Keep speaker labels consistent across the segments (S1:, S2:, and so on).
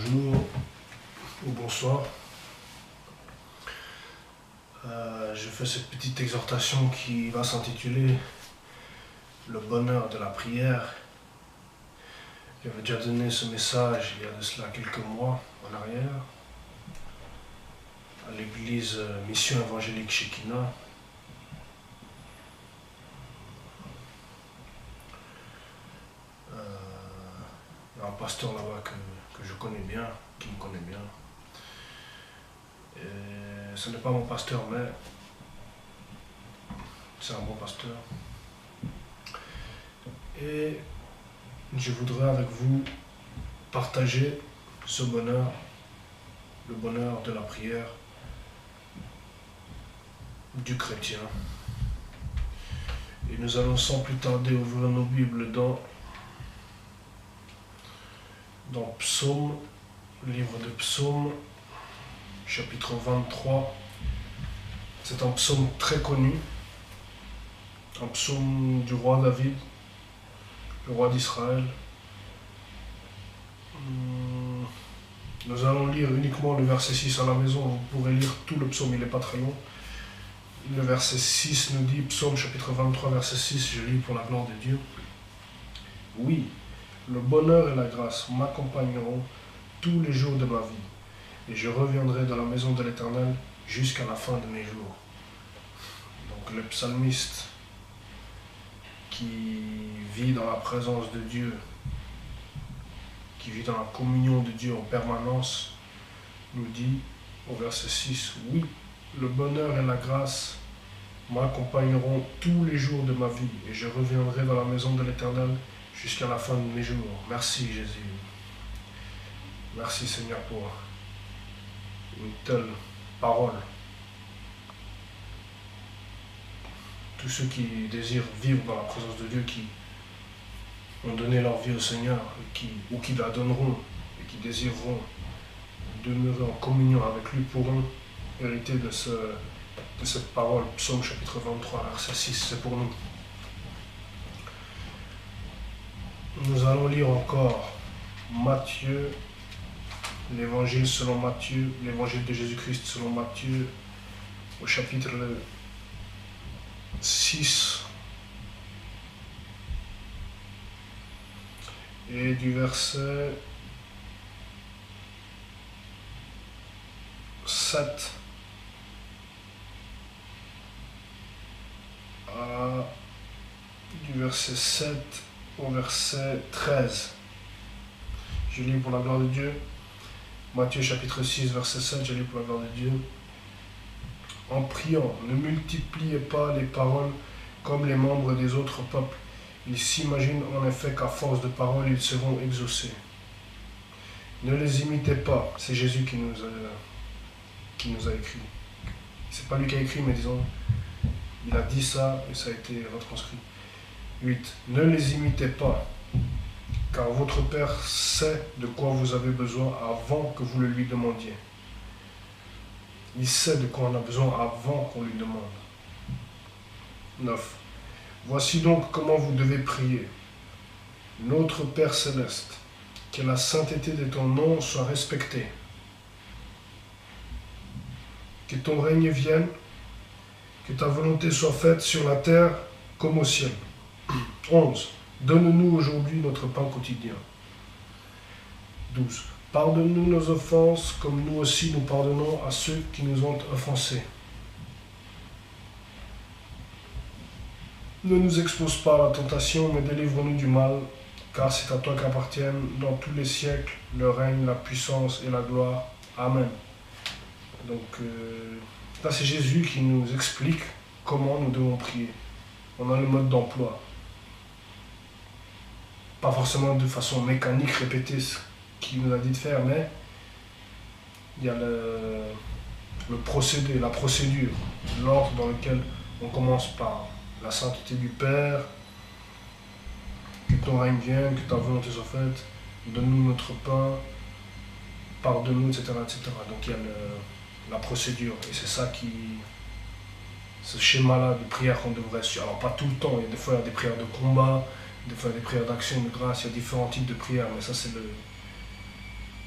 S1: bonjour ou bonsoir. Je fais cette petite exhortation qui va s'intituler Le bonheur de la prière. J'avais déjà donné ce message il y a de cela quelques mois en arrière à l'église Mission Évangélique Shekinah. Il y a un pasteur là-bas que je connais bien, qui me connaît bien. Et ce n'est pas mon pasteur, mais c'est un bon pasteur. Et je voudrais avec vous partager ce bonheur, le bonheur de la prière du chrétien. Et nous allons sans plus tarder ouvrir nos Bibles dans Psaume, livre de Psaume, chapitre 23. C'est un psaume très connu, un psaume du roi David, le roi d'Israël. Nous allons lire uniquement le verset 6 à la maison. Vous pourrez lire tout le psaume, il n'est pas très long. Le verset 6 nous dit, psaume chapitre 23, verset 6, je lis pour la gloire de Dieu. Oui, le bonheur et la grâce m'accompagneront tous les jours de ma vie, et je reviendrai dans la maison de l'Éternel jusqu'à la fin de mes jours. Donc le psalmiste qui vit dans la présence de Dieu, qui vit dans la communion de Dieu en permanence, nous dit au verset 6, oui, le bonheur et la grâce m'accompagneront tous les jours de ma vie, et je reviendrai dans la maison de l'Éternel jusqu'à la fin de mes jours. Merci Jésus. Merci Seigneur pour une telle parole. Tous ceux qui désirent vivre dans la présence de Dieu, qui ont donné leur vie au Seigneur, ou qui la donneront, et qui désireront demeurer en communion avec lui, pourront hériter de cette parole. Psaume chapitre 23, verset 6, c'est pour nous. Nous allons lire encore Matthieu, l'évangile selon Matthieu, l'évangile de Jésus-Christ selon Matthieu, au chapitre 6, et du verset 7 du verset 7 au verset 13. Je lis pour la gloire de Dieu. Matthieu chapitre 6, verset 7, je lis pour la gloire de Dieu. En priant, ne multipliez pas les paroles comme les membres des autres peuples. Ils s'imaginent en effet qu'à force de paroles, ils seront exaucés. Ne les imitez pas. C'est Jésus qui nous a écrit. C'est pas lui qui a écrit, mais disons, il a dit ça et ça a été retranscrit. 8. Ne les imitez pas, car votre Père sait de quoi vous avez besoin avant que vous le lui demandiez. Il sait de quoi on a besoin avant qu'on lui demande. 9. Voici donc comment vous devez prier. Notre Père céleste, que la sainteté de ton nom soit respectée. Que ton règne vienne, que ta volonté soit faite sur la terre comme au ciel. 11. Donne-nous aujourd'hui notre pain quotidien. 12. Pardonne-nous nos offenses comme nous aussi nous pardonnons à ceux qui nous ont offensés. Ne nous expose pas à la tentation, mais délivre-nous du mal, car c'est à toi qu'appartiennent dans tous les siècles le règne, la puissance et la gloire. Amen. Donc là c'est Jésus qui nous explique comment nous devons prier. On a le mode d'emploi. Pas forcément de façon mécanique, répéter ce qu'il nous a dit de faire, mais il y a le procédé, la procédure, l'ordre dans lequel on commence par la sainteté du Père, que ton règne vienne, que ta volonté soit faite, donne-nous notre pain, pardonne-nous, etc., etc. Donc il y a la procédure, et c'est ça ce schéma-là de prière qu'on devrait suivre. Alors pas tout le temps, il y a des fois il y a des prières de combat, des fois des prières d'action, de grâce, il y a différents types de prières, mais ça c'est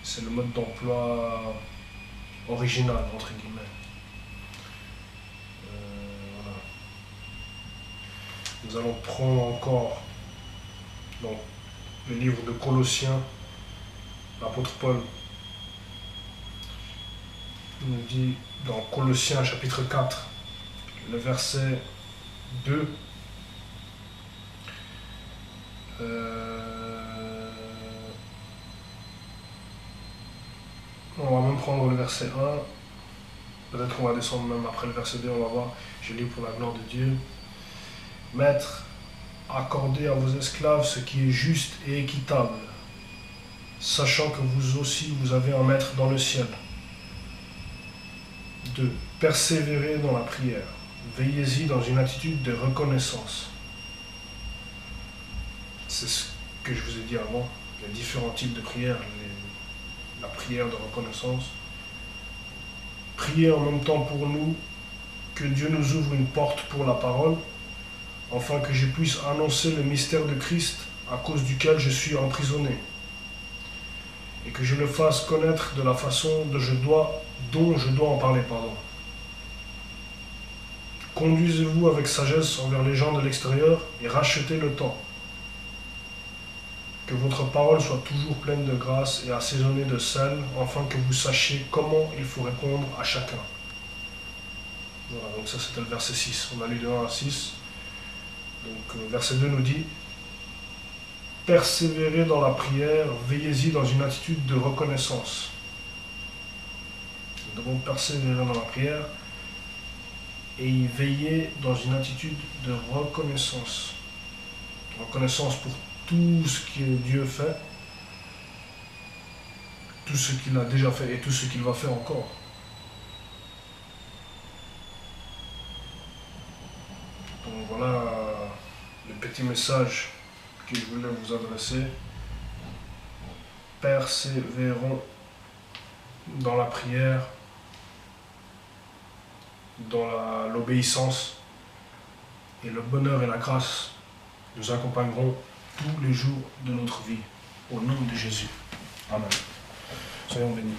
S1: C'est le mode d'emploi original, entre guillemets. Voilà. Nous allons prendre encore donc, le livre de Colossiens, l'apôtre Paul nous dit dans Colossiens chapitre 4, le verset 2, on va même prendre le verset 1, peut-être qu'on va descendre même après le verset 2, on va voir, je lis pour la gloire de Dieu. Maître, accordez à vos esclaves ce qui est juste et équitable, sachant que vous aussi vous avez un maître dans le ciel. 2. Persévérez dans la prière. Veillez-y dans une attitude de reconnaissance. C'est ce que je vous ai dit avant, les différents types de prières, la prière de reconnaissance. Priez en même temps pour nous, que Dieu nous ouvre une porte pour la parole, afin que je puisse annoncer le mystère de Christ, à cause duquel je suis emprisonné, et que je le fasse connaître de la façon dont je dois en parler. Conduisez-vous avec sagesse envers les gens de l'extérieur et rachetez le temps. Que votre parole soit toujours pleine de grâce et assaisonnée de sel, afin que vous sachiez comment il faut répondre à chacun. Voilà, donc ça c'était le verset 6. On a lu de 1 à 6. Donc verset 2 nous dit « Persévérez dans la prière, veillez-y dans une attitude de reconnaissance. » Nous devons persévérer dans la prière et y veiller dans une attitude de reconnaissance. Reconnaissance pour tout ce que Dieu fait, tout ce qu'il a déjà fait et tout ce qu'il va faire encore. Donc voilà le petit message que je voulais vous adresser. Persévérons dans la prière, dans l'obéissance, et le bonheur et la grâce nous accompagneront tous les jours de notre vie. Au nom de Jésus. Amen. Soyons bénis.